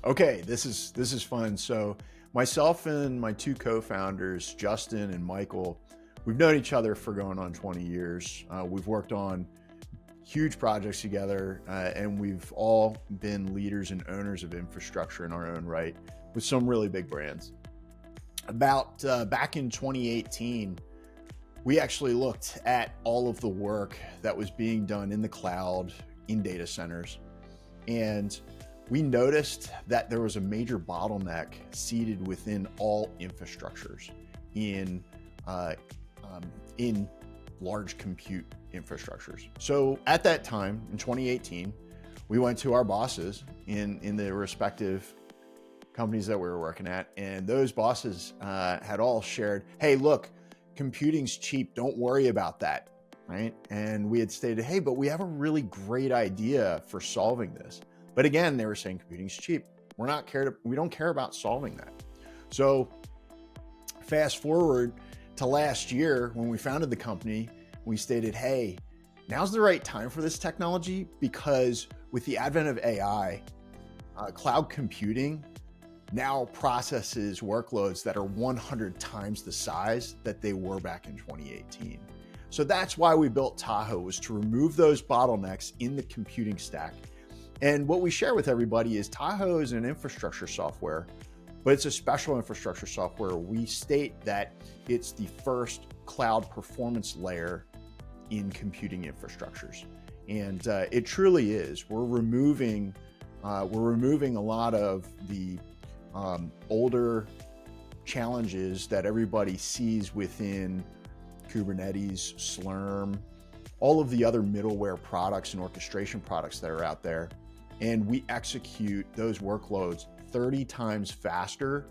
Okay, this is fun. So myself and my two co-founders, Justin and Michael, we've known each other for going on 20 years. We've worked on huge projects together, and we've all been leaders and owners of infrastructure in our own right with some really big brands. About back in 2018, we actually looked at all of the work that was being done in the cloud, in data centers, and we noticed that there was a major bottleneck seated within all infrastructures in large compute infrastructures. So at that time in 2018, we went to our bosses in the respective companies that we were working at, and those bosses had all shared, hey, look, computing's cheap, don't worry about that, right? And we had stated, hey, but we have a really great idea for solving this. But again, they were saying computing's cheap. We don't care about solving that. So fast forward to last year when we founded the company, we stated, hey, now's the right time for this technology, because with the advent of AI, cloud computing now processes workloads that are 100 times the size that they were back in 2018. So that's why we built TAHO, was to remove those bottlenecks in the computing stack. And what we share with everybody is TAHO is an infrastructure software, but it's a special infrastructure software. We state that it's the first cloud performance layer in computing infrastructures. And it truly is. We're removing a lot of the older challenges that everybody sees within Kubernetes, Slurm, all of the other middleware products and orchestration products that are out there. And we execute those workloads 30 times faster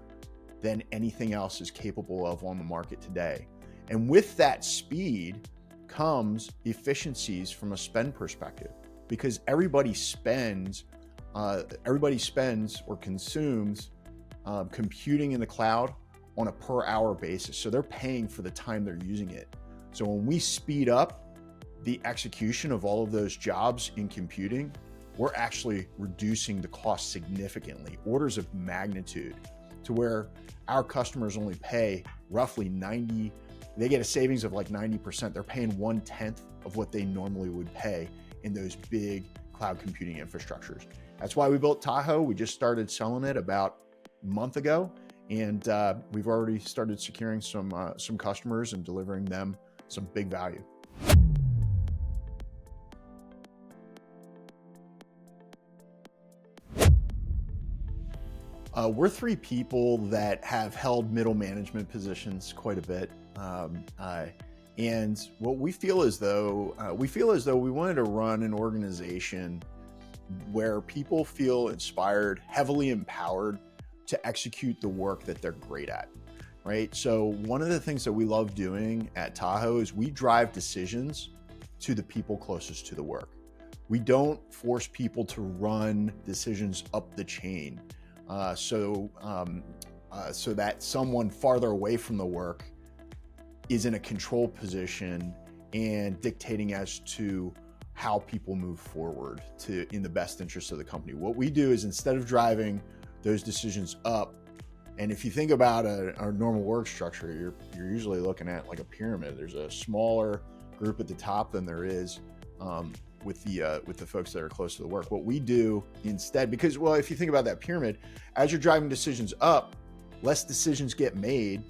than anything else is capable of on the market today. And with that speed comes efficiencies from a spend perspective, because everybody spends or consumes computing in the cloud on a per hour basis. So they're paying for the time they're using it. So when we speed up the execution of all of those jobs in computing, we're actually reducing the cost significantly, orders of magnitude, to where our customers only pay roughly they get a savings of like 90%. They're paying 1/10 of what they normally would pay in those big cloud computing infrastructures. That's why we built TAHO. We just started selling it about a month ago, and we've already started securing some customers and delivering them some big value. We're three people that have held middle management positions quite a bit. And what we feel as though we wanted to run an organization where people feel inspired, heavily empowered to execute the work that they're great at, right? So one of the things that we love doing at TAHO is we drive decisions to the people closest to the work. We don't force people to run decisions up the chain. So that someone farther away from the work is in a control position and dictating as to how people move forward in the best interest of the company. What we do is, instead of driving those decisions up, and if you think about our normal work structure, you're usually looking at like a pyramid. There's a smaller group at the top than there is with the folks that are close to the work. What we do instead, because, well, if you think about that pyramid, as you're driving decisions up, less decisions get made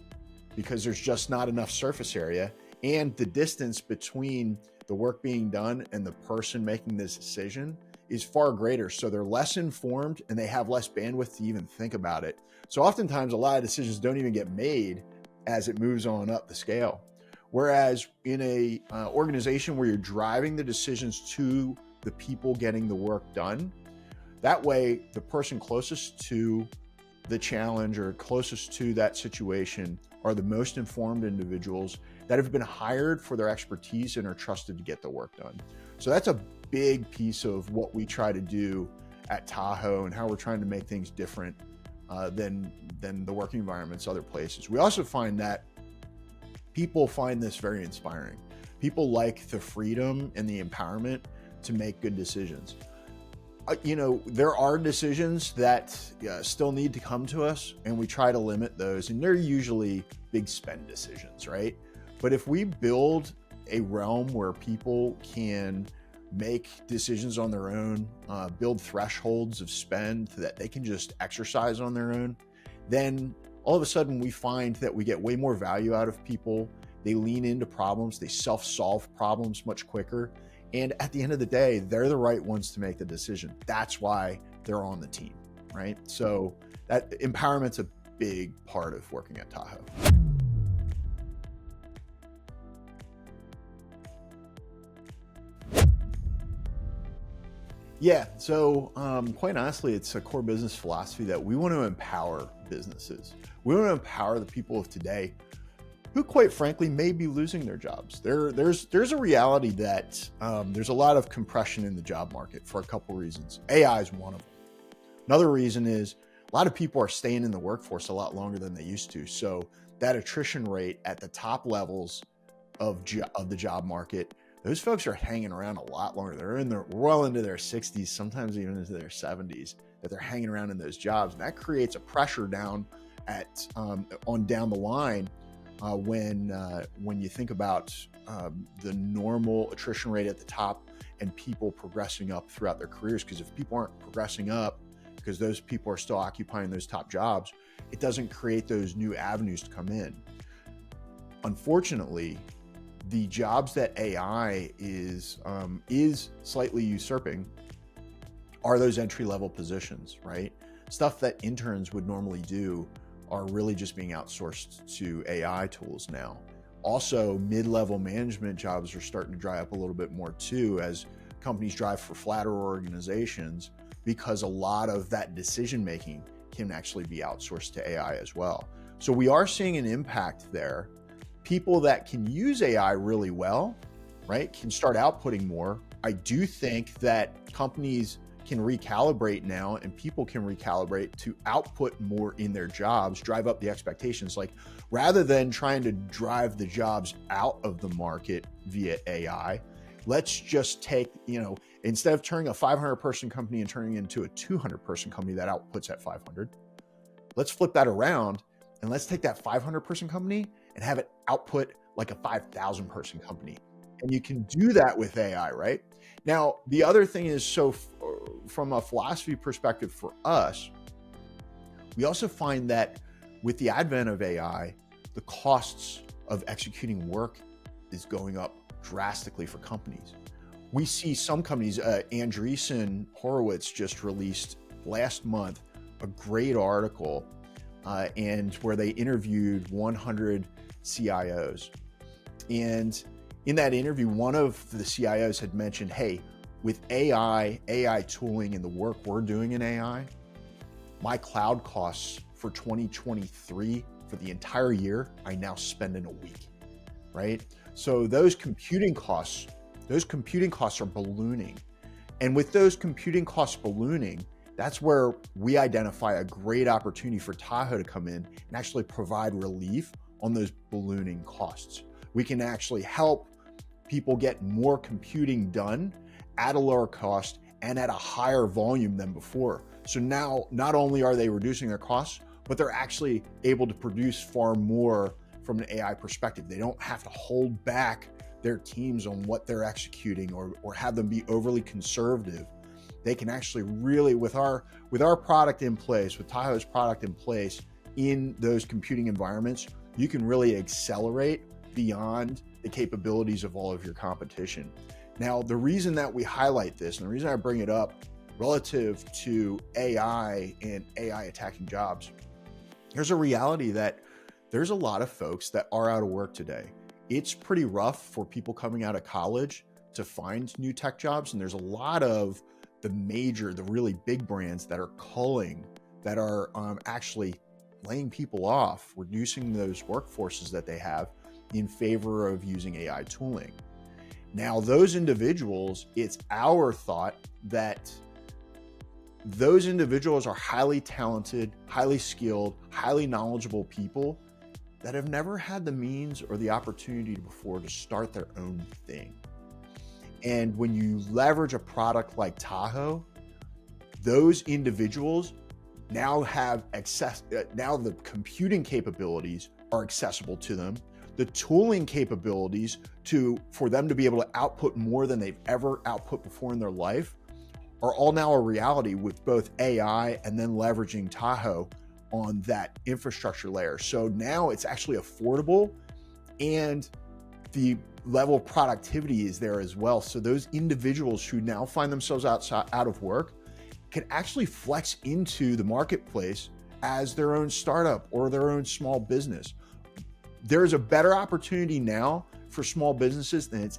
because there's just not enough surface area, and the distance between the work being done and the person making this decision is far greater. So they're less informed and they have less bandwidth to even think about it. So oftentimes a lot of decisions don't even get made as it moves on up the scale. Whereas in a organization where you're driving the decisions to the people getting the work done, that way the person closest to the challenge or closest to that situation are the most informed individuals that have been hired for their expertise and are trusted to get the work done. So that's a big piece of what we try to do at TAHO and how we're trying to make things different than the working environments other places. We also find that people find this very inspiring. People like the freedom and the empowerment to make good decisions. There are decisions that still need to come to us, and we try to limit those, and they're usually big spend decisions, right? But if we build a realm where people can make decisions on their own, build thresholds of spend that they can just exercise on their own, then all of a sudden we find that we get way more value out of people. They lean into problems, they self-solve problems much quicker. And at the end of the day, they're the right ones to make the decision. That's why they're on the team, right? So that empowerment's a big part of working at TAHO. Yeah, so quite honestly, it's a core business philosophy that we want to empower businesses. We want to empower the people of today who, quite frankly, may be losing their jobs. There's a reality that there's a lot of compression in the job market for a couple reasons. AI is one of them. Another reason is a lot of people are staying in the workforce a lot longer than they used to. So that attrition rate at the top levels of the job market, those folks are hanging around a lot longer. They're well into their 60s, sometimes even into their 70s, that they're hanging around in those jobs. And that creates a pressure down down the line when you think about the normal attrition rate at the top and people progressing up throughout their careers. Because if people aren't progressing up, because those people are still occupying those top jobs, it doesn't create those new avenues to come in. Unfortunately, the jobs that AI is slightly usurping are those entry-level positions, right? Stuff that interns would normally do are really just being outsourced to AI tools now. Also, mid-level management jobs are starting to dry up a little bit more too, as companies drive for flatter organizations, because a lot of that decision-making can actually be outsourced to AI as well. So we are seeing an impact there. People that can use AI really well, right, can start outputting more. I do think that companies can recalibrate now, and people can recalibrate to output more in their jobs, drive up the expectations. Like, rather than trying to drive the jobs out of the market via AI, let's just take, instead of turning a 500 person company and turning it into a 200 person company that outputs at 500, let's flip that around and let's take that 500 person company and have it output like a 5,000 person company. And you can do that with AI, right? Now, the other thing is, so from a philosophy perspective for us, we also find that with the advent of AI, the costs of executing work is going up drastically for companies. We see some companies, Andreessen Horowitz just released last month a great article and where they interviewed 100 CIOs. And in that interview, one of the CIOs had mentioned, hey, with AI tooling and the work we're doing in AI, my cloud costs for 2023 for the entire year, I now spend in a week, right? So those computing costs are ballooning. And with those computing costs ballooning, that's where we identify a great opportunity for TAHO to come in and actually provide relief on those ballooning costs. We can actually help people get more computing done at a lower cost and at a higher volume than before. So now, not only are they reducing their costs, but they're actually able to produce far more from an AI perspective. They don't have to hold back their teams on what they're executing or have them be overly conservative. They can actually really, with our product in place, with TAHO's product in place in those computing environments, you can really accelerate beyond the capabilities of all of your competition. Now, the reason that we highlight this, and the reason I bring it up relative to AI and AI attacking jobs, there's a reality that there's a lot of folks that are out of work today. It's pretty rough for people coming out of college to find new tech jobs. And there's a lot of the really big brands that are culling, that are actually laying people off, reducing those workforces that they have in favor of using AI tooling. Now, those individuals, it's our thought that those individuals are highly talented, highly skilled, highly knowledgeable people that have never had the means or the opportunity before to start their own thing. And when you leverage a product like TAHO, those individuals now have access. Now the computing capabilities are accessible to them. The tooling capabilities for them to be able to output more than they've ever output before in their life are all now a reality with both AI and then leveraging TAHO on that infrastructure layer. So now it's actually affordable, and the level of productivity is there as well. So those individuals who now find themselves out of work can actually flex into the marketplace as their own startup or their own small business. There's a better opportunity now for small businesses than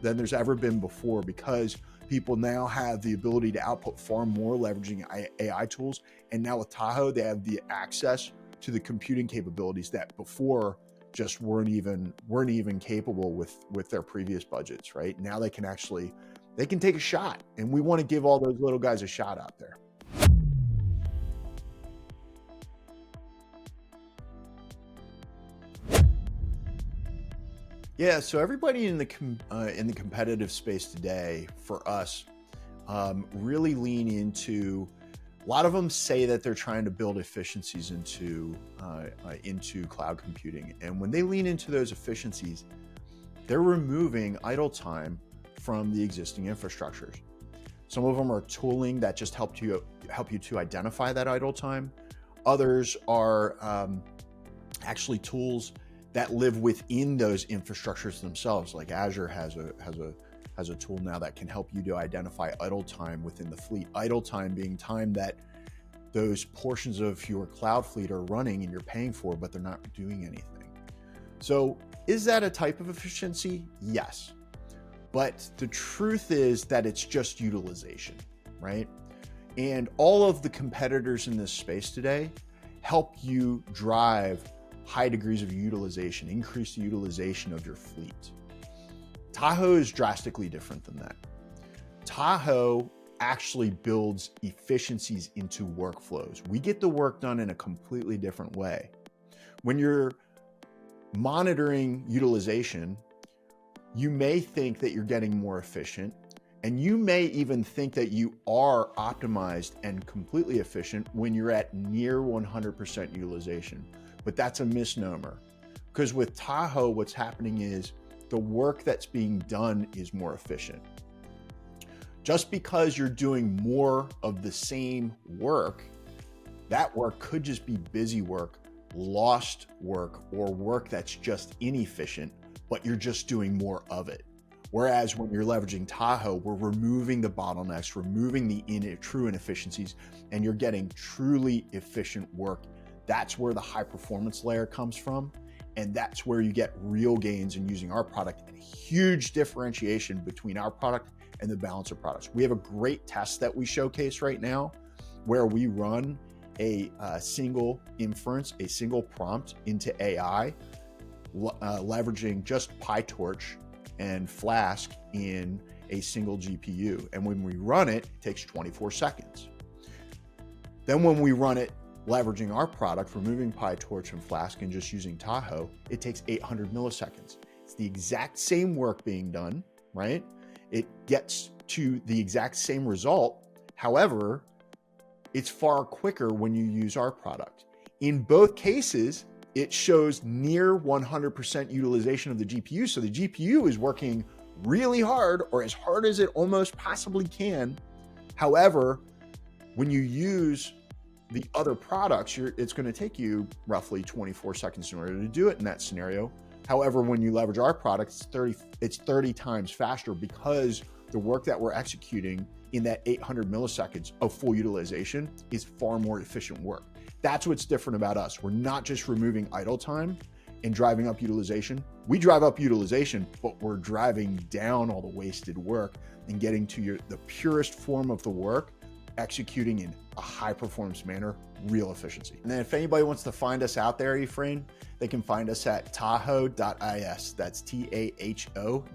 there's ever been before, because people now have the ability to output far more leveraging AI tools. And now with TAHO, they have the access to the computing capabilities that before just weren't even capable with their previous budgets, right? Now they can take a shot, and we want to give all those little guys a shot out there. Yeah, so everybody in the competitive space today, for us, really lean into. A lot of them say that they're trying to build efficiencies into cloud computing, and when they lean into those efficiencies, they're removing idle time from the existing infrastructures. Some of them are tooling that just help you to identify that idle time. Others are actually tools that live within those infrastructures themselves. Like Azure has a tool now that can help you to identify idle time within the fleet. Idle time being time that those portions of your cloud fleet are running and you're paying for, but they're not doing anything. So is that a type of efficiency? Yes. But the truth is that it's just utilization, right? And all of the competitors in this space today help you drive high degrees of utilization, increase the utilization of your fleet. TAHO is drastically different than that. TAHO actually builds efficiencies into workflows. We get the work done in a completely different way. When you're monitoring utilization, you may think that you're getting more efficient, and you may even think that you are optimized and completely efficient when you're at near 100% utilization. But that's a misnomer, because with TAHO, what's happening is the work that's being done is more efficient. Just because you're doing more of the same work, that work could just be busy work, lost work, or work that's just inefficient, but you're just doing more of it. Whereas when you're leveraging TAHO, we're removing the bottlenecks, removing the true inefficiencies, and you're getting truly efficient work. That's where the high performance layer comes from. And that's where you get real gains in using our product, and a huge differentiation between our product and the balance of products. We have a great test that we showcase right now where we run a single inference, a single prompt into AI, leveraging just PyTorch and Flask in a single GPU. And when we run it, it takes 24 seconds. Then when we run it leveraging our product, removing PyTorch and Flask and just using TAHO, it takes 800 milliseconds. It's the exact same work being done, right? It gets to the exact same result. However, it's far quicker when you use our product. In both cases, it shows near 100% utilization of the GPU. So the GPU is working really hard, or as hard as it almost possibly can. However, when you use the other products, it's going to take you roughly 24 seconds in order to do it in that scenario. However, when you leverage our products, it's 30 times faster, because the work that we're executing in that 800 milliseconds of full utilization is far more efficient work. That's what's different about us. We're not just removing idle time and driving up utilization. We drive up utilization, but we're driving down all the wasted work and getting to the purest form of the work, executing in a high performance manner, real efficiency. And then if anybody wants to find us out there, Ephraim, they can find us at taho.is. That's TAHO.is.